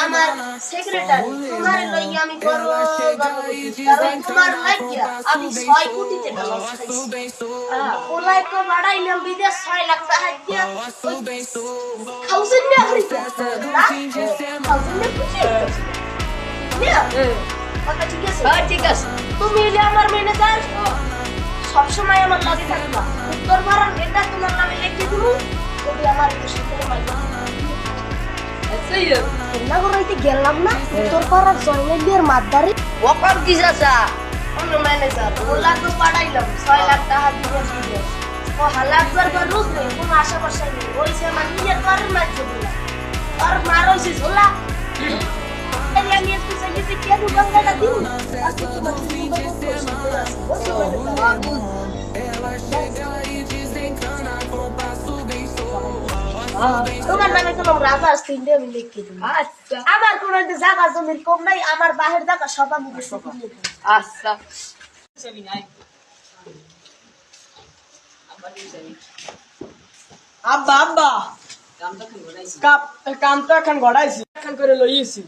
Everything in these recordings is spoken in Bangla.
আমার সেক্রেটারি তোমার লইয়া আমি গর্ব কারণ তোমার লাগিয়া আমি 6 কোটি টাকা লস খাইছি ওলাই তো বাড়াইলাম বিদেশ 6 লাখ টাকা দিয়া খাউছেন না খাউছেন না খুশি কথা ঠিক আছে ঠিক আছে তুমি হলে আমার ম্যানেজার সব সময় আমার লাগে থাকবা উত্তর পাড়ার এটা তোমার নামে লিখে দিব যদি আমার খুশি করে মাইকা না করাইতে গেলাম না তোর পাড়ার জয়নেলের মাদারি ওকর কি চাচা কোন ম্যানেজার ওলা তো পাঠাইলাম 6 লাখ টাকা দিয়ে দিবে ও হালাত করবার রোজ নেই কোন আশা ভরসা নেই ওইছে আমার নিজের পাড়ার মাঝে বলা আর মারইছে ঝোলা এই আমি একটু চাইতে কে দোকানটা দিন আজকে তোমার তোমার নামে কোনো রাজা সিন্ধে আমি লিখে দিই আচ্ছা আমার কোন একটা জায়গা জমির কম নাই আমার বাহির জায়গা সব আমি আচ্ছা সবই নাই আব্বা আব্বা কাম তো এখন গড়াইছি এখন করে লইছি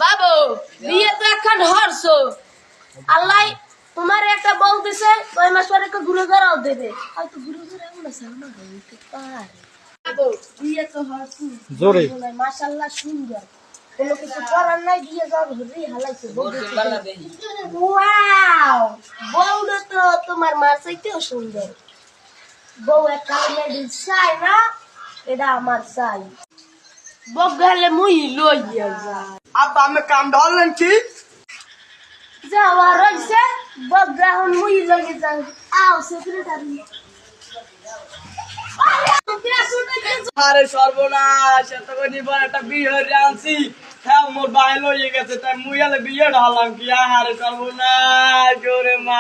বাবু বিয়ে তো এখন হরছো আল্লাহ তোমার একটা বউ দিছে 6 মাস পরে একটা গুরু ঘরাও দেবে হয়তো গুরু ঘর এমন আছে আমার হইতে পারে বিয়ে তো হরছি জোরে মাশাআল্লাহ সুন্দর কোনো কিছু করার নাই বিয়ে যাও ঘুরি হালাইছে ওয়াও বউ তো তোমার মার চাইতেও সুন্দর বউ একটা লেডি চাই না এটা আমার চাই বগালে মুই লইয়া যা আব্বা আমি কাম ধরলেন কি যাওয়া রইছে বগাহন মুই লইয়া যান আও সেক্রেটারি আরে সর্বনাশ এত করে নিবার একটা বিয়ে আনছি হ্যাঁ মোর বাইরে লইয়ে গেছে তাই মুই আলে বিয়ে ঢালাম কি আরে সর্বনাশ জোরে মা